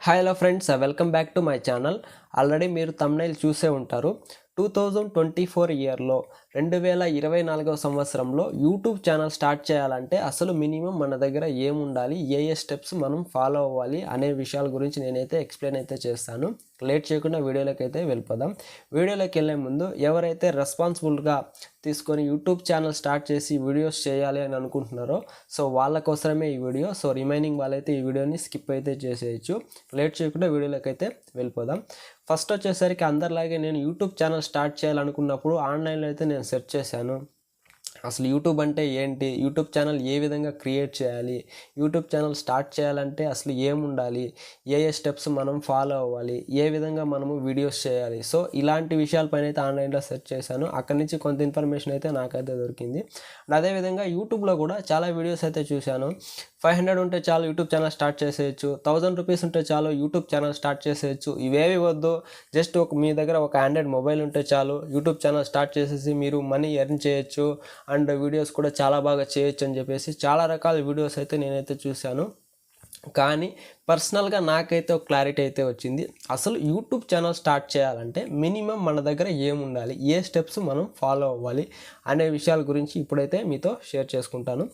Hi hello friends, welcome back to my channel. Already మీరు thumbnail చూసే ఉంటారు. 2024 ఇయర్లో 2024 సంవత్సరంలో యూట్యూబ్ ఛానల్ స్టార్ట్ చేయాలంటే అసలు మినిమం మన దగ్గర ఏముండాలి, ఏ స్టెప్స్ మనం ఫాలో అవ్వాలి అనే విషయాల గురించి నేనైతే ఎక్స్ప్లెయిన్ అయితే చేస్తాను. లేట్ చేయకుండా వీడియోలోకి అయితే వెళ్ళిపోదాం. వీడియోలోకి వెళ్ళే ముందు ఎవరైతే రెస్పాన్సిబుల్గా తీసుకొని యూట్యూబ్ ఛానల్ స్టార్ట్ చేసి వీడియోస్ చేయాలి అని అనుకుంటున్నారో సో వాళ్ళ కోసమే ఈ వీడియో. సో రిమైనింగ్ వాళ్ళైతే ఈ వీడియోని స్కిప్ అయితే చేసేయచ్చు. లేట్ చేయకుండా వీడియోలోకి అయితే వెళ్ళిపోదాం. ఫస్ట్ వచ్చేసరికి అందరిలాగే నేను యూట్యూబ్ ఛానల్ స్టార్ట్ చేయాలనుకున్నప్పుడు ఆన్లైన్లో అయితే నేను సెర్చ్ చేశాను. అసలు యూట్యూబ్ అంటే ఏంటి, యూట్యూబ్ ఛానల్ ఏ విధంగా క్రియేట్ చేయాలి, యూట్యూబ్ ఛానల్ స్టార్ట్ చేయాలంటే అసలు ఏముండాలి, ఏ స్టెప్స్ మనం ఫాలో అవ్వాలి, ఏ విధంగా మనము వీడియోస్ చేయాలి. సో ఇలాంటి విషయాలపైన అయితే ఆన్లైన్లో సెర్చ్ చేశాను. అక్కడి నుంచి కొంత ఇన్ఫర్మేషన్ అయితే నాకైతే దొరికింది. అండ్ అదేవిధంగా యూట్యూబ్లో కూడా చాలా వీడియోస్ అయితే చూశాను. 500 ఉంటే చాలు యూట్యూబ్ ఛానల్ స్టార్ట్ చేసేయచ్చు, 1000 రూపీస్ ఉంటే చాలు యూట్యూబ్ ఛానల్ స్టార్ట్ చేసేయచ్చు, ఇవేవి వద్దు, జస్ట్ మీ దగ్గర ఒక ఆండ్రాయిడ్ మొబైల్ ఉంటే చాలు యూట్యూబ్ ఛానల్ స్టార్ట్ చేసేసి మీరు మనీ ఎర్న్ చేయొచ్చు అండ్ వీడియోస్ కూడా చాలా బాగా చేయొచ్చు అని చెప్పేసి చాలా రకాల వీడియోస్ అయితే నేనైతే చూశాను. కానీ పర్సనల్గా నాకైతే ఒక క్లారిటీ అయితే వచ్చింది. అసలు యూట్యూబ్ ఛానల్ స్టార్ట్ చేయాలంటే మినిమం మన దగ్గర ఏముండాలి, ఏ స్టెప్స్ మనం ఫాలో అవ్వాలి అనే విషయాల గురించి ఇప్పుడైతే మీతో షేర్ చేసుకుంటాను.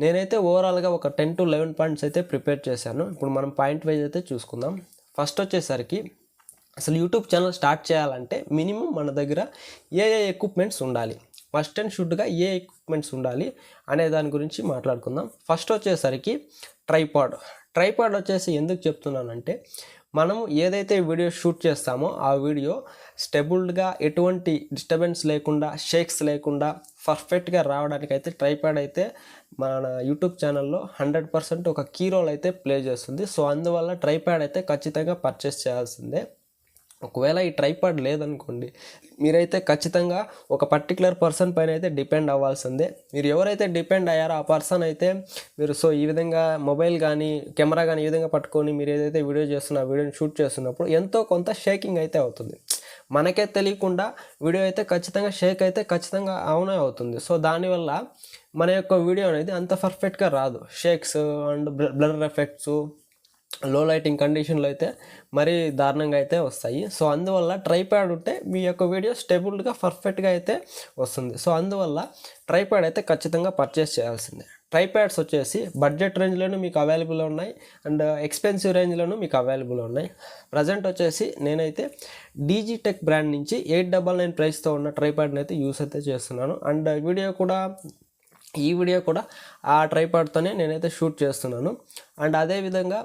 నేనైతే ఓవరాల్గా ఒక 10 to 11 పాయింట్స్ అయితే ప్రిపేర్ చేశాను. ఇప్పుడు మనం పాయింట్ వైజ్ అయితే చూసుకుందాం. ఫస్ట్ వచ్చేసరికి అసలు యూట్యూబ్ ఛానల్ స్టార్ట్ చేయాలంటే మినిమం మన దగ్గర ఏ ఎక్విప్మెంట్స్ ఉండాలి, మస్ట్ అండ్ షుడ్గా ఏ ఎక్విప్మెంట్స్ ఉండాలి అనే దాని గురించి మాట్లాడుకుందాం. ఫస్ట్ వచ్చేసరికి ట్రైపాడ్ వచ్చేసి ఎందుకు చెప్తున్నానంటే మనం ఏదైతే వీడియో షూట్ చేస్తామో ఆ వీడియో స్టెబుల్డ్గా ఎటువంటి డిస్టర్బెన్స్ లేకుండా, షేక్స్ లేకుండా పర్ఫెక్ట్గా రావడానికైతే ట్రైపాడ్ అయితే మన యూట్యూబ్ ఛానల్లో 100% ఒక కీ రోల్ అయితే ప్లే చేస్తుంది. సో అందువల్ల ట్రైపాడ్ అయితే ఖచ్చితంగా పర్చేస్ చేయాల్సిందే. ఒకవేళ ఈ ట్రైపాడ్ లేదనుకోండి, మీరైతే ఖచ్చితంగా ఒక పర్టికులర్ పర్సన్ పైన అయితే డిపెండ్ అవ్వాల్సిందే. మీరు ఎవరైతే డిపెండ్ అయ్యారో ఆ పర్సన్ అయితే మీరు సో ఈ విధంగా మొబైల్ కానీ కెమెరా కానీ ఈ విధంగా పట్టుకొని మీరు ఏదైతే వీడియో చేస్తున్న ఆ వీడియోని షూట్ చేస్తున్నప్పుడు ఎంతో కొంత షేకింగ్ అయితే అవుతుంది. మనకే తెలియకుండా వీడియో అయితే ఖచ్చితంగా షేక్ అయితే ఖచ్చితంగా అవుతుంది. సో దానివల్ల మన యొక్క వీడియో అనేది అంత పర్ఫెక్ట్గా రాదు. షేక్స్ అండ్ బ్లర్ ఎఫెక్ట్స్, లో లైటింగ్ కండిషన్లో అయితే మరీ దారుణంగా అయితే వస్తాయి. సో అందువల్ల ట్రైపాడ్ ఉంటే మీ యొక్క వీడియో స్టేబుల్గా పర్ఫెక్ట్గా అయితే వస్తుంది. సో అందువల్ల ట్రైపాడ్ అయితే ఖచ్చితంగా పర్చేస్ చేయాల్సిందే. ట్రైపాడ్స్ వచ్చేసి బడ్జెట్ రేంజ్లోనూ మీకు అవైలబుల్ ఉన్నాయి అండ్ ఎక్స్పెన్సివ్ రేంజ్లోనూ మీకు అవైలబుల్ ఉన్నాయి. ప్రజెంట్ వచ్చేసి నేనైతే డీజీటెక్ బ్రాండ్ నుంచి 899 ప్రైస్తో ఉన్న ట్రైపాడ్ని అయితే యూస్ అయితే చేస్తున్నాను. అండ్ ఈ వీడియో కూడా ఆ ట్రైపాడ్తోనే నేనైతే షూట్ చేస్తున్నాను. అండ్ అదేవిధంగా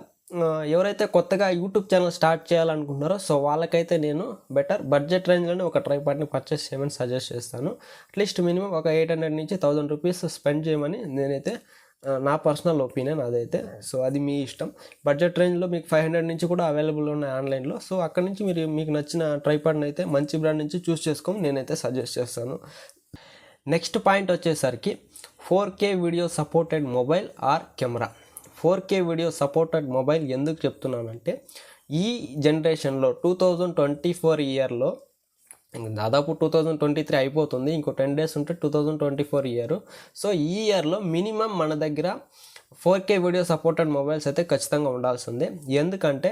ఎవరైతే కొత్తగా యూట్యూబ్ ఛానల్ స్టార్ట్ చేయాలనుకుంటున్నారో సో వాళ్ళకైతే నేను బెటర్ బడ్జెట్ రేంజ్లోనే ఒక ట్రైపాడ్ని పర్చేస్ చేయమని సజెస్ట్ చేస్తాను. అట్లీస్ట్ మినిమం ఒక 800 నుంచి 1000 రూపీస్ స్పెండ్ చేయమని నేనైతే నా పర్సనల్ ఒపీనియన్ అదైతే. సో అది మీ ఇష్టం. బడ్జెట్ రేంజ్లో మీకు 500 నుంచి కూడా అవైలబుల్ ఉన్నాయి ఆన్లైన్లో. సో అక్కడ నుంచి మీకు నచ్చిన ట్రైపాడ్ని అయితే మంచి బ్రాండ్ నుంచి చూస్ చేసుకొని నేనైతే సజెస్ట్ చేస్తాను. నెక్స్ట్ పాయింట్ వచ్చేసరికి 4K video supported mobile are camera. 4K video supported mobile ఎందుకు చెప్తున్నానంటే ఈ జనరేషన్లో 2024 ఇయర్లో దాదాపు 2023 అయిపోతుంది, ఇంకో 10 డేస్ ఉంటే 2024 ఇయర్. సో ఈ ఇయర్లో మినిమం మన దగ్గర 4K వీడియో సపోర్టెడ్ మొబైల్స్ అయితే ఖచ్చితంగా ఉండాల్సిందే. ఎందుకంటే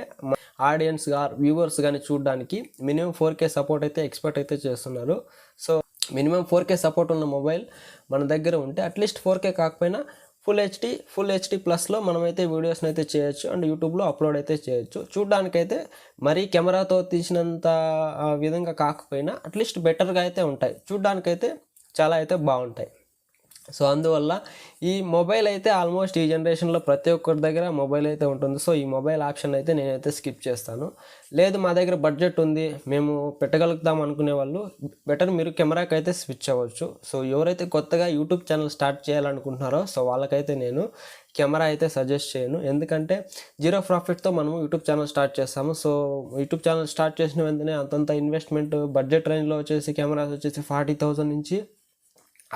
ఆడియన్స్ వ్యూవర్స్ కానీ చూడడానికి మినిమం 4K సపోర్ట్ అయితే ఎక్స్పెక్ట్ అయితే చేస్తున్నారు. సో మినిమం 4K సపోర్ట్ ఉన్న మొబైల్ మన దగ్గర ఉంటే అట్లీస్ట్ 4K కాకపోయినా ఫుల్ హెచ్డి ప్లస్లో మనమైతే వీడియోస్ని అయితే చేయొచ్చు అండ్ యూట్యూబ్లో అప్లోడ్ అయితే చేయొచ్చు. చూడడానికైతే మరీ కెమెరాతో తీసినంత విధంగా కాకపోయినా అట్లీస్ట్ బెటర్గా అయితే ఉంటాయి, చూడడానికైతే చాలా అయితే బాగుంటాయి. సో అందువల్ల ఈ మొబైల్ అయితే ఆల్మోస్ట్ ఈ జనరేషన్లో ప్రతి ఒక్కరి దగ్గర మొబైల్ అయితే ఉంటుంది. సో ఈ మొబైల్ ఆప్షన్ అయితే నేనైతే స్కిప్ చేస్తాను. లేదు మా దగ్గర బడ్జెట్ ఉంది, మేము పెట్టగలుగుతాం అనుకునే వాళ్ళు బెటర్ మీరు కెమెరాకి అయితే స్విచ్ అవ్వచ్చు. సో ఎవరైతే కొత్తగా యూట్యూబ్ ఛానల్ స్టార్ట్ చేయాలనుకుంటున్నారో సో వాళ్ళకైతే నేను కెమెరా అయితే సజెస్ట్ చేయను. ఎందుకంటే జీరో ప్రాఫిట్తో మనము యూట్యూబ్ ఛానల్ స్టార్ట్ చేస్తాము. సో యూట్యూబ్ ఛానల్ స్టార్ట్ చేసిన వెంటనే అంతంత ఇన్వెస్ట్మెంట్ బడ్జెట్ రేంజ్లో వచ్చేసి కెమెరాస్ వచ్చేసి 40,000 నుంచి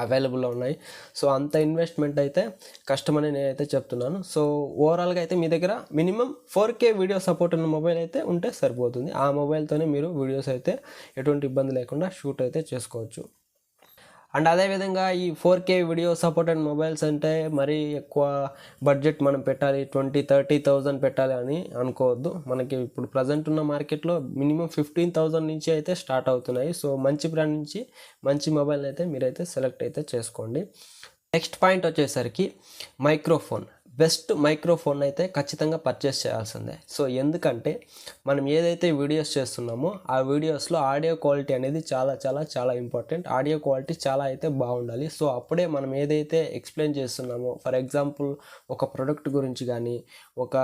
అవైలబుల్లో ఉన్నాయి. సో అంత ఇన్వెస్ట్మెంట్ అయితే కష్టమని నేనైతే చెప్తున్నాను. సో ఓవరాల్గా అయితే మీ దగ్గర మినిమం 4K వీడియో సపోర్ట్ ఉన్న మొబైల్ అయితే ఉంటే సరిపోతుంది. ఆ మొబైల్తోనే మీరు వీడియోస్ అయితే ఎటువంటి ఇబ్బంది లేకుండా షూట్ అయితే చేసుకోవచ్చు. అండ్ అదేవిధంగా ఈ 4K వీడియో సపోర్టెడ్ మొబైల్స్ అంటే మరీ ఎక్కువ బడ్జెట్ మనం పెట్టాలి, 20-30,000 పెట్టాలి అని అనుకోవద్దు. మనకి ఇప్పుడు ప్రజెంట్ ఉన్న మార్కెట్లో మినిమం 15,000 నుంచి అయితే స్టార్ట్ అవుతున్నాయి. సో మంచి బ్రాండ్ నుంచి మంచి మొబైల్ అయితే మీరైతే సెలెక్ట్ అయితే చేసుకోండి. నెక్స్ట్ పాయింట్ వచ్చేసరికి మైక్రోఫోన్. బెస్ట్ మైక్రోఫోన్ అయితే ఖచ్చితంగా పర్చేస్ చేయాల్సిందే. సో ఎందుకంటే మనం ఏదైతే వీడియోస్ చేస్తున్నామో ఆ వీడియోస్లో ఆడియో క్వాలిటీ అనేది చాలా చాలా చాలా ఇంపార్టెంట్. ఆడియో క్వాలిటీ చాలా అయితే బాగుండాలి. సో అప్పుడే మనం ఏదైతే ఎక్స్ప్లెయిన్ చేస్తున్నామో, ఫర్ ఎగ్జాంపుల్ ఒక ప్రొడక్ట్ గురించి కానీ, ఒక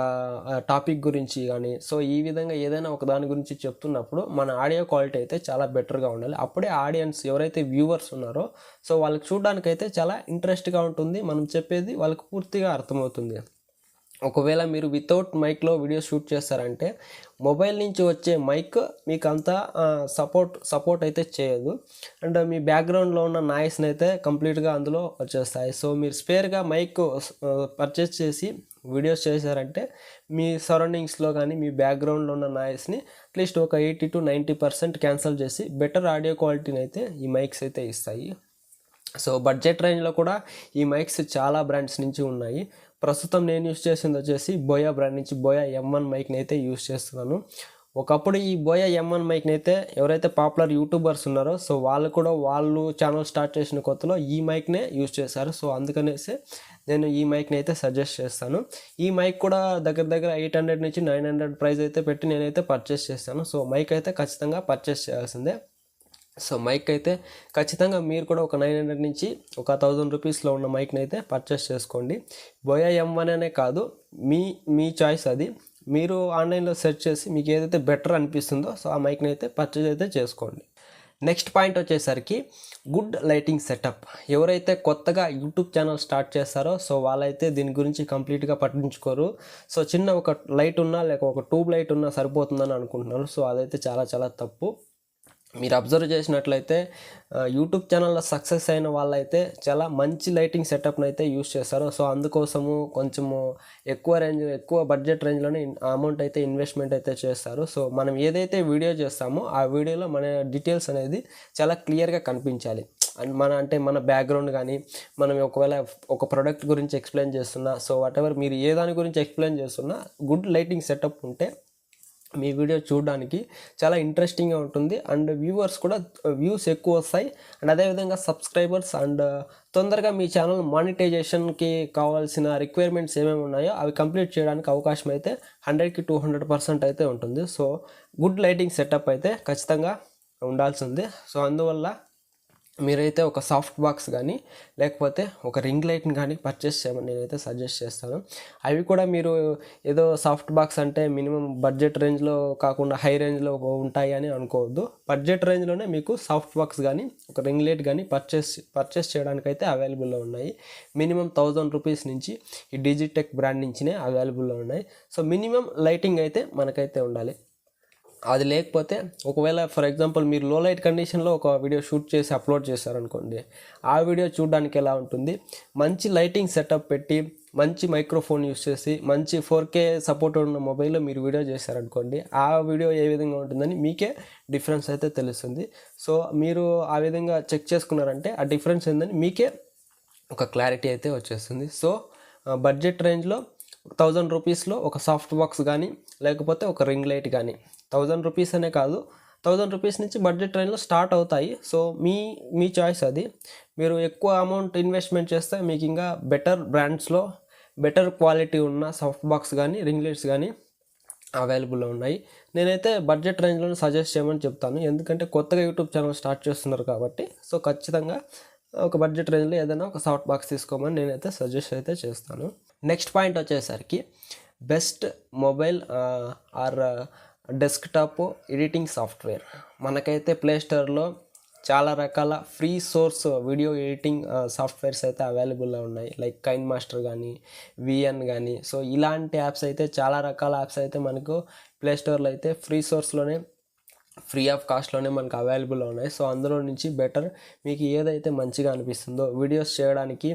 టాపిక్ గురించి కానీ, సో ఈ విధంగా ఏదైనా ఒక దాని గురించి చెప్తున్నప్పుడు మన ఆడియో క్వాలిటీ అయితే చాలా బెటర్గా ఉండాలి. అప్పుడే ఆడియన్స్ ఎవరైతే వ్యూవర్స్ ఉన్నారో సో వాళ్ళకి చూడడానికైతే చాలా ఇంట్రెస్ట్గా ఉంటుంది. మనం చెప్పేది వాళ్ళకి పూర్తిగా అర్థమవుతుంది. ఒకవేళ మీరు వితౌట్ మైక్లో వీడియో షూట్ చేస్తారంటే మొబైల్ నుంచి వచ్చే మైక్ మీకు అంతా సపోర్ట్ అయితే చేయదు. అండ్ మీ బ్యాక్గ్రౌండ్లో ఉన్న నాయిస్ని అయితే కంప్లీట్గా అందులో వచ్చేస్తాయి. సో మీరు స్పేర్గా మైక్ పర్చేస్ చేసి వీడియోస్ చేశారంటే మీ సరౌండింగ్స్లో కానీ మీ బ్యాక్గ్రౌండ్లో ఉన్న నాయిస్ని అట్లీస్ట్ ఒక 80-90% క్యాన్సిల్ చేసి బెటర్ ఆడియో క్వాలిటీని అయితే ఈ మైక్స్ అయితే ఇస్తాయి. సో బడ్జెట్ రేంజ్లో కూడా ఈ మైక్స్ చాలా బ్రాండ్స్ నుంచి ఉన్నాయి. ప్రస్తుతం నేను యూస్ చేసింది వచ్చేసి బోయా బ్రాండ్ నుంచి బోయా M1 మైక్ని అయితే యూస్ చేస్తున్నాను. ఒకప్పుడు ఈ బోయా M1 మైక్ని అయితే ఎవరైతే పాపులర్ యూట్యూబర్స్ ఉన్నారో సో వాళ్ళు ఛానల్ స్టార్ట్ చేసిన కొత్తలో ఈ మైక్నే యూస్ చేశారు. సో అందుకనేసి నేను ఈ మైక్ని అయితే సజెస్ట్ చేస్తాను. ఈ మైక్ కూడా దగ్గర 800 నుంచి 900 ప్రైస్ అయితే పెట్టి నేనైతే పర్చేస్ చేస్తాను. సో మైక్ అయితే ఖచ్చితంగా పర్చేస్ చేయాల్సిందే. సో మైక్ అయితే ఖచ్చితంగా మీరు కూడా ఒక 900 నుంచి ఒక 1000 రూపీస్లో ఉన్న మైక్ని అయితే పర్చేస్ చేసుకోండి. బోయా M1 అనే కాదు, మీ చాయిస్ అది. మీరు ఆన్లైన్లో సెర్చ్ చేసి మీకు ఏదైతే బెటర్ అనిపిస్తుందో సో ఆ మైక్ని అయితే పర్చేస్ అయితే చేసుకోండి. నెక్స్ట్ పాయింట్ వచ్చేసరికి గుడ్ లైటింగ్ సెటప్. ఎవరైతే కొత్తగా యూట్యూబ్ ఛానల్ స్టార్ట్ చేస్తారో సో వాళ్ళైతే దీని గురించి కంప్లీట్గా పట్టించుకోరు. సో చిన్న ఒక లైట్ ఉన్నా లేక ఒక ట్యూబ్ లైట్ ఉన్నా సరిపోతుందని అనుకుంటున్నారు. సో అదైతే చాలా చాలా తప్పు. మీరు అబ్జర్వ్ చేసినట్లయితే యూట్యూబ్ ఛానల్లో సక్సెస్ అయిన వాళ్ళైతే చాలా మంచి లైటింగ్ సెటప్ని అయితే యూస్ చేస్తారు. సో అందుకోసము కొంచెము ఎక్కువ బడ్జెట్ రేంజ్లోనే అమౌంట్ అయితే ఇన్వెస్ట్మెంట్ అయితే చేస్తారు. సో మనం ఏదైతే వీడియో చేస్తామో ఆ వీడియోలో మన డీటెయిల్స్ అనేది చాలా క్లియర్గా కనిపించాలి. అండ్ మన బ్యాక్గ్రౌండ్ కానీ, మనం ఒకవేళ ఒక ప్రోడక్ట్ గురించి ఎక్స్ప్లెయిన్ చేస్తున్నా, సో వాటెవర్ మీరు ఏ దాని గురించి ఎక్స్ప్లెయిన్ చేస్తున్నా గుడ్ లైటింగ్ సెటప్ ఉంటే మీ వీడియో చూడడానికి చాలా ఇంట్రెస్టింగ్గా ఉంటుంది. అండ్ వ్యూస్ ఎక్కువ వస్తాయి. అండ్ అదేవిధంగా సబ్స్క్రైబర్స్ అండ్ తొందరగా మీ ఛానల్ మానిటైజేషన్కి కావాల్సిన రిక్వైర్మెంట్స్ ఏమేమి ఉన్నాయో అవి కంప్లీట్ చేయడానికి అవకాశం అయితే 100కి 200% అయితే ఉంటుంది. సో గుడ్ లైటింగ్ సెటప్ అయితే ఖచ్చితంగా ఉండాల్సిందే. సో అందువల్ల మీరైతే ఒక సాఫ్ట్ బాక్స్ కానీ లేకపోతే ఒక రింగ్ లైట్ని కానీ పర్చేస్ చేయమని నేనైతే సజెస్ట్ చేస్తాను. అవి కూడా మీరు ఏదో సాఫ్ట్ బాక్స్ అంటే మినిమం బడ్జెట్ రేంజ్లో కాకుండా హై రేంజ్లో ఉంటాయి అని అనుకోవద్దు. బడ్జెట్ రేంజ్లోనే మీకు సాఫ్ట్ బాక్స్ కానీ ఒక రింగ్ లైట్ కానీ పర్చేస్ చేయడానికైతే అవైలబుల్లో ఉన్నాయి. మినిమం 1000 రూపీస్ నుంచి ఈ డిజిటెక్ బ్రాండ్ నుంచినే అవైలబుల్లో ఉన్నాయి. సో మినిమం లైటింగ్ అయితే మనకైతే ఉండాలి. అది లేకపోతే ఒకవేళ ఫర్ ఎగ్జాంపుల్ మీరు లో లైట్ కండిషన్లో ఒక వీడియో షూట్ చేసి అప్లోడ్ చేశారనుకోండి, ఆ వీడియో చూడడానికి ఎలా ఉంటుంది, మంచి లైటింగ్ సెటప్ పెట్టి మంచి మైక్రోఫోన్ యూస్ చేసి మంచి 4K సపోర్ట్ ఉన్న మొబైల్లో మీరు వీడియో చేశారనుకోండి, ఆ వీడియో ఏ విధంగా ఉంటుందని మీకే డిఫరెన్స్ అయితే తెలుస్తుంది. సో మీరు ఆ విధంగా చెక్ చేసుకున్నారంటే ఆ డిఫరెన్స్ ఏందని మీకే ఒక క్లారిటీ అయితే వచ్చేస్తుంది. సో బడ్జెట్ రేంజ్లో 1000 రూపీస్లో ఒక సాఫ్ట్ బాక్స్ కానీ లేకపోతే ఒక రింగ్ లైట్ కానీ, 1000 రూపీస్ అనే కాదు, 1000 రూపీస్ నుంచి బడ్జెట్ రేంజ్లో స్టార్ట్ అవుతాయి. సో మీ చాయిస్ అది. మీరు ఎక్కువ అమౌంట్ ఇన్వెస్ట్మెంట్ చేస్తే మీకు ఇంకా బెటర్ బ్రాండ్స్లో బెటర్ క్వాలిటీ ఉన్న సాఫ్ట్ బాక్స్ కానీ రింగ్ లైట్స్ కానీ అవైలబుల్లో ఉన్నాయి. నేనైతే బడ్జెట్ రేంజ్లో సజెస్ట్ చేయమని చెప్తాను. ఎందుకంటే కొత్తగా యూట్యూబ్ ఛానల్ స్టార్ట్ చేస్తున్నారు కాబట్టి. సో ఖచ్చితంగా ఒక బడ్జెట్ రేంజ్లో ఏదైనా ఒక సాఫ్ట్ బాక్స్ తీసుకోమని నేనైతే సజెస్ట్ అయితే చేస్తాను. నెక్స్ట్ పాయింట్ వచ్చేసరికి best mobile are desktop editing software. మనకైతే ప్లేస్టోర్లో చాలా రకాల free source video editing softwares అయితే అవైలబుల్లో ఉన్నాయి. లైక్ కైన్ మాస్టర్ కానీ, విఎన్ కానీ. సో ఇలాంటి యాప్స్ అయితే చాలా రకాల యాప్స్ అయితే మనకు ప్లేస్టోర్లో అయితే ఫ్రీ ఆఫ్ కాస్ట్లోనే మనకు అవైలబుల్లో ఉన్నాయి. సో అందులో నుంచి బెటర్ మీకు ఏదైతే మంచిగా అనిపిస్తుందో వీడియోస్ చేయడానికి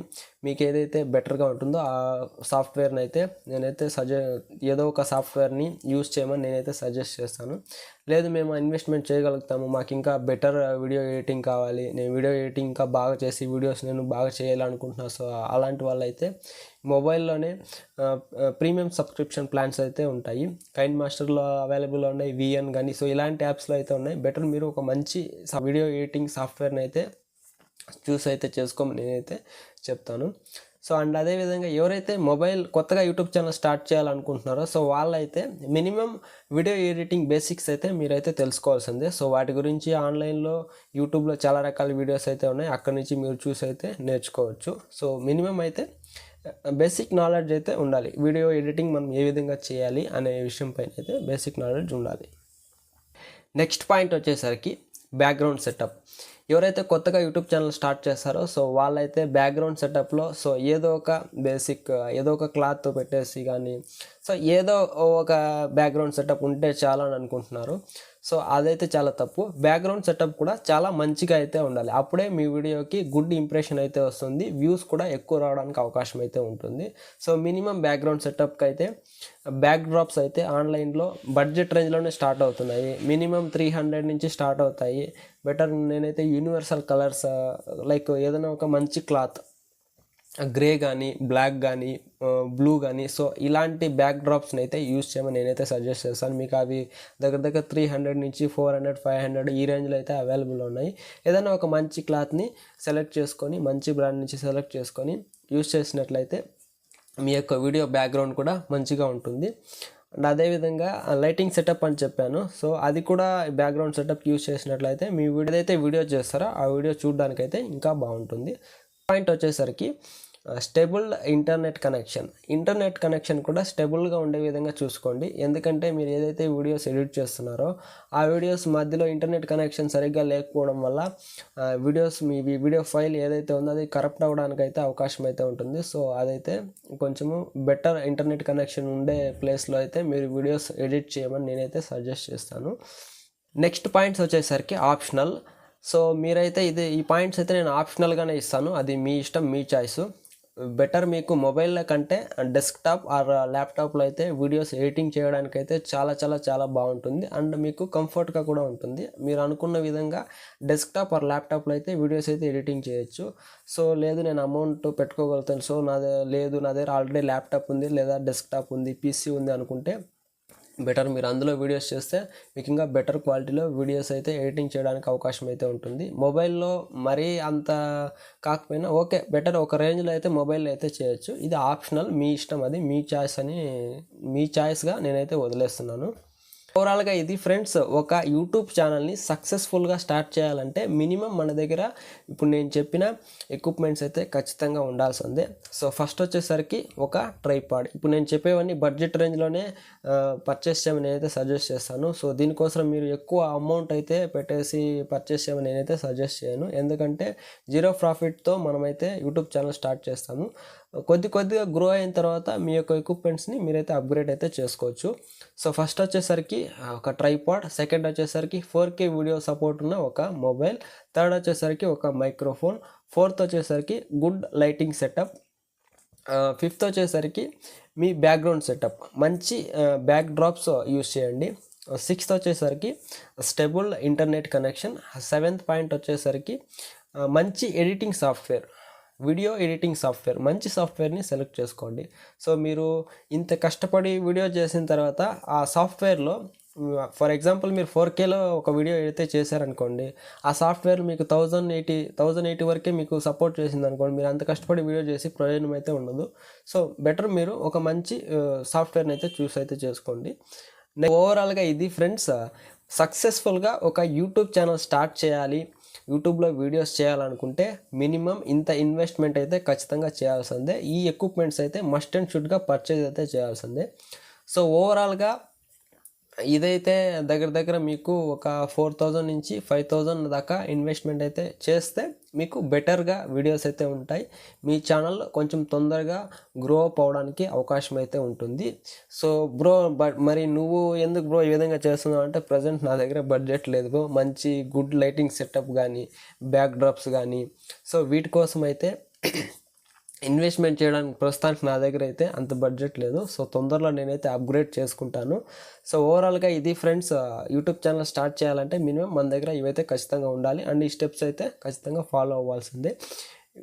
మీకు ఏదైతే బెటర్గా ఉంటుందో ఆ సాఫ్ట్వేర్ని అయితే నేనైతే ఏదో ఒక సాఫ్ట్వేర్ని యూస్ చేయమని నేనైతే సజెస్ట్ చేస్తాను. లేదు మేము ఇన్వెస్ట్మెంట్ చేయగలుగుతాము, మాకు ఇంకా బెటర్ వీడియో ఎడిటింగ్ కావాలి, నేను వీడియో ఎడిటింగ్ ఇంకా బాగా చేసి వీడియోస్ నేను బాగా చేయాలనుకుంటున్నాను. సో అలాంటి వాళ్ళైతే మొబైల్లోనే ప్రీమియం సబ్స్క్రిప్షన్ ప్లాన్స్ అయితే ఉంటాయి. కైన్ మాస్టర్లో అవైలబుల్లో ఉన్నాయి, విఎన్ కానీ, సో ఇలాంటి యాప్స్లో అయితే ఉన్నాయి. బెటర్ మీరు ఒక మంచి వీడియో ఎడిటింగ్ సాఫ్ట్వేర్ని అయితే చూస్ అయితే చేసుకోమని నేనైతే చెప్తాను. సో అండ్ అదేవిధంగా ఎవరైతే కొత్తగా యూట్యూబ్ ఛానల్ స్టార్ట్ చేయాలనుకుంటున్నారో సో వాళ్ళైతే మినిమం వీడియో ఎడిటింగ్ బేసిక్స్ అయితే మీరైతే తెలుసుకోవాల్సిందే. సో వాటి గురించి ఆన్లైన్లో యూట్యూబ్లో చాలా రకాల వీడియోస్ అయితే ఉన్నాయి, అక్కడి నుంచి మీరు చూసి అయితే నేర్చుకోవచ్చు. సో మినిమం అయితే బేసిక్ నాలెడ్జ్ అయితే ఉండాలి. వీడియో ఎడిటింగ్ మనం ఏ విధంగా చేయాలి అనే విషయం పైన అయితే బేసిక్ నాలెడ్జ్ ఉండాలి. నెక్స్ట్ పాయింట్ వచ్చేసరికి బ్యాక్గ్రౌండ్ సెటప్. ఎవరైతే కొత్తగా యూట్యూబ్ ఛానల్ స్టార్ట్ చేస్తారో సో వాళ్ళైతే బ్యాక్గ్రౌండ్ సెటప్లో సో ఏదో ఒక క్లాత్ పెట్టేసి కానీ సో ఏదో ఒక బ్యాక్గ్రౌండ్ సెటప్ ఉంటే చాలా అని అనుకుంటున్నారు. సో అదైతే చాలా తప్పు. బ్యాక్గ్రౌండ్ సెటప్ కూడా చాలా మంచిగా అయితే ఉండాలి, అప్పుడే మీ వీడియోకి గుడ్ ఇంప్రెషన్ అయితే వస్తుంది, వ్యూస్ కూడా ఎక్కువ రావడానికి అవకాశం అయితే ఉంటుంది. సో మినిమం బ్యాక్గ్రౌండ్ సెటప్కి అయితే బ్యాక్ డ్రాప్స్ అయితే ఆన్లైన్లో బడ్జెట్ రేంజ్లోనే స్టార్ట్ అవుతున్నాయి. మినిమం 300 నుంచి స్టార్ట్ అవుతాయి. బెటర్ నేనైతే యూనివర్సల్ కలర్స్ లైక్ ఏదైనా ఒక మంచి క్లాత్, గ్రే కానీ, బ్లాక్ కానీ, బ్లూ కానీ, సో ఇలాంటి బ్యాక్ డ్రాప్స్ని అయితే యూస్ చేయమని నేనైతే సజెస్ట్ చేస్తాను. మీకు అవి దగ్గర 300 నుంచి 400, 500 ఈ రేంజ్లో అయితే అవైలబుల్ ఉన్నాయి. ఏదైనా ఒక మంచి క్లాత్ని సెలెక్ట్ చేసుకొని, మంచి బ్రాండ్ నుంచి సెలెక్ట్ చేసుకొని యూస్ చేసినట్లయితే మీ యొక్క వీడియో బ్యాక్గ్రౌండ్ కూడా మంచిగా ఉంటుంది. అండ్ అదేవిధంగా లైటింగ్ సెటప్ అని చెప్పాను, సో అది కూడా బ్యాక్గ్రౌండ్ సెటప్ యూస్ చేసినట్లయితే మీ వీడియో చేస్తారో ఆ వీడియో చూడడానికైతే ఇంకా బాగుంటుంది. పాయింట్ వచ్చేసరికి స్టేబుల్ ఇంటర్నెట్ కనెక్షన్ కూడా స్టేబుల్గా ఉండే విధంగా చూసుకోండి. ఎందుకంటే మీరు ఏదైతే వీడియోస్ ఎడిట్ చేస్తున్నారో ఆ వీడియోస్ మధ్యలో ఇంటర్నెట్ కనెక్షన్ సరిగ్గా లేకపోవడం వల్ల మీ వీడియో ఫైల్ ఏదైతే ఉందో అది కరప్ట్ అవ్వడానికి అయితే అవకాశం అయితే ఉంటుంది. సో అదైతే కొంచెము బెటర్ ఇంటర్నెట్ కనెక్షన్ ఉండే ప్లేస్లో అయితే మీరు వీడియోస్ ఎడిట్ చేయమని నేనైతే సజెస్ట్ చేస్తాను. నెక్స్ట్ పాయింట్స్ వచ్చేసరికి ఆప్షనల్. సో మీరైతే ఈ పాయింట్స్ అయితే నేను ఆప్షనల్గానే ఇస్తాను, అది మీ ఇష్టం, మీ చాయిస్. బెటర్ మీకు మొబైల్ కంటే డెస్క్టాప్ ఆర్ ల్యాప్టాప్లో అయితే వీడియోస్ ఎడిటింగ్ చేయడానికి అయితే చాలా చాలా చాలా బాగుంటుంది అండ్ మీకు కంఫర్ట్గా కూడా ఉంటుంది. మీరు అనుకున్న విధంగా డెస్క్టాప్ ఆర్ ల్యాప్టాప్లో అయితే వీడియోస్ అయితే ఎడిటింగ్ చేయొచ్చు. సో లేదు నేను అమౌంట్ పెట్టుకోగలుగుతాను, సో నా దగ్గర ఆల్రెడీ ల్యాప్టాప్ ఉంది లేదా డెస్క్టాప్ ఉంది, పీసీ ఉంది అనుకుంటే బెటర్ మీరు అందులో వీడియోస్ చేస్తే మీకు ఇంకా బెటర్ క్వాలిటీలో వీడియోస్ అయితే ఎడిటింగ్ చేయడానికి అవకాశం అయితే ఉంటుంది. మొబైల్లో మరీ అంత కాకపోయినా ఓకే, బెటర్ ఒక రేంజ్లో అయితే మొబైల్లో అయితే చేయొచ్చు. ఇది ఆప్షనల్, మీ ఇష్టం, అది మీ చాయిస్గా నేనైతే వదిలేస్తున్నాను. ఓవరాల్గా ఇది ఫ్రెండ్స్, ఒక యూట్యూబ్ ఛానల్ని సక్సెస్ఫుల్గా స్టార్ట్ చేయాలంటే మినిమం మన దగ్గర ఇప్పుడు నేను చెప్పిన ఎక్విప్మెంట్స్ అయితే ఖచ్చితంగా ఉండాల్సిందే. సో ఫస్ట్ వచ్చేసరికి ఒక ట్రైపాడ్. ఇప్పుడు నేను చెప్పేవన్నీ బడ్జెట్ రేంజ్లోనే పర్చేస్ చేయమని నేనైతే సజెస్ట్ చేస్తాను. సో దీనికోసం మీరు ఎక్కువ అమౌంట్ అయితే పెట్టేసి పర్చేస్ చేయమని నేనైతే సజెస్ట్ చేయను, ఎందుకంటే జీరో ప్రాఫిట్తో మనమైతే యూట్యూబ్ ఛానల్ స్టార్ట్ చేస్తాము. కొద్దిగా గ్రో అయిన తర్వాత మీ యొక్క ఎక్విప్మెంట్స్ని మీరైతే అప్గ్రేడ్ అయితే చేసుకోవచ్చు. సో ఫస్ట్ వచ్చేసరికి ఒక ట్రైపాడ్, సెకండ్ వచ్చేసరికి 4K వీడియో సపోర్ట్ ఉన్న ఒక మొబైల్, థర్డ్ వచ్చేసరికి ఒక మైక్రోఫోన్, ఫోర్త్ వచ్చేసరికి గుడ్ లైటింగ్ సెటప్, ఫిఫ్త్ వచ్చేసరికి మీ బ్యాక్గ్రౌండ్ సెటప్, మంచి బ్యాక్ డ్రాప్స్ యూస్ చేయండి, సిక్స్త్ వచ్చేసరికి stable internet connection, seventh point వచ్చేసరికి మంచి editing software, video editing software, మంచి సాఫ్ట్వేర్ని సెలెక్ట్ చేసుకోండి. సో మీరు ఇంత కష్టపడి వీడియో చేసిన తర్వాత ఆ సాఫ్ట్వేర్లో ఫర్ ఎగ్జాంపుల్ మీరు 4Kలో ఒక వీడియో అయితే చేశారనుకోండి, ఆ సాఫ్ట్వేర్ మీకు 1080 వరకే మీకు సపోర్ట్ చేసింది అనుకోండి, మీరు అంత కష్టపడి వీడియో చేసి ప్రయోజనం అయితే ఉండదు. సో బెటర్ మీరు ఒక మంచి సాఫ్ట్వేర్ని అయితే చూస్ అయితే చేసుకోండి. ఓవరాల్గా ఇది ఫ్రెండ్స్, సక్సెస్ఫుల్గా ఒక యూట్యూబ్ ఛానల్ స్టార్ట్ చేయాలి, యూట్యూబ్లో వీడియోస్ చేయాలనుకుంటే మినిమం ఇంత ఇన్వెస్ట్మెంట్ అయితే ఖచ్చితంగా చేయాల్సిందే. ఈ ఎక్విప్మెంట్స్ అయితే మస్ట్ అండ్ షుడ్గా పర్చేజ్ అయితే చేయాల్సిందే. సో ఓవరాల్గా ఇదైతే దగ్గర మీకు ఒక 4000 నుంచి 5000 దాకా ఇన్వెస్ట్మెంట్ అయితే చేస్తే మీకు బెటర్గా వీడియోస్ అయితే ఉంటాయి. మీ ఛానల్ కొంచెం తొందరగా గ్రో అప్ అవడానికి అవకాశం అయితే ఉంటుంది. సో మరి నువ్వు ఎందుకు ఈ విధంగా చేస్తున్నావు అంటే, ప్రజెంట్ నా దగ్గర బడ్జెట్ లేదు మంచి గుడ్ లైటింగ్ సెటప్ కానీ బ్యాక్ డ్రాప్స్ కానీ, సో వీటి కోసం అయితే ఇన్వెస్ట్మెంట్ చేయడానికి ప్రస్తుతానికి నా దగ్గర అయితే అంత బడ్జెట్ లేదు. సో తొందరలో నేనైతే అప్గ్రేడ్ చేసుకుంటాను. సో ఓవరాల్గా ఇది ఫ్రెండ్స్, యూట్యూబ్ ఛానల్ స్టార్ట్ చేయాలంటే మినిమం మన దగ్గర ఇవైతే ఖచ్చితంగా ఉండాలి అండ్ ఈ స్టెప్స్ అయితే ఖచ్చితంగా ఫాలో అవ్వాల్సిందే.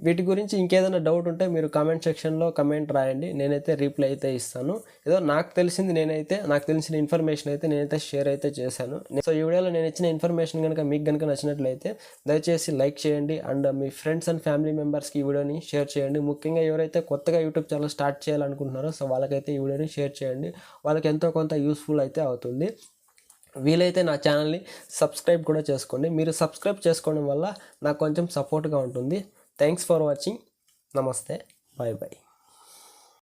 వీటి గురించి ఇంకేదైనా డౌట్ ఉంటే మీరు కామెంట్ సెక్షన్లో కమెంట్ రాయండి, నేనైతే రిప్లై అయితే ఇస్తాను. ఏదో నాకు తెలిసిన ఇన్ఫర్మేషన్ అయితే నేనైతే షేర్ అయితే చేశాను. సో ఈ వీడియోలో నేను ఇచ్చిన ఇన్ఫర్మేషన్ కనుక మీకు కనుక నచ్చినట్లయితే దయచేసి లైక్ చేయండి and me friends and family మెంబర్స్కి ఈ వీడియోని షేర్ చేయండి. ముఖ్యంగా ఎవరైతే కొత్తగా యూట్యూబ్ ఛానల్ స్టార్ట్ చేయాలనుకుంటున్నారో సో వాళ్ళకైతే ఈ వీడియోని షేర్ చేయండి, వాళ్ళకి ఎంతో కొంత యూస్ఫుల్ అయితే అవుతుంది. వీలైతే నా ఛానల్ని సబ్స్క్రైబ్ కూడా చేసుకోండి. మీరు సబ్స్క్రైబ్ చేసుకోవడం వల్ల నాకు కొంచెం సపోర్ట్గా ఉంటుంది. Thanks for watching. నమస్తే, బాయ్ బాయ్.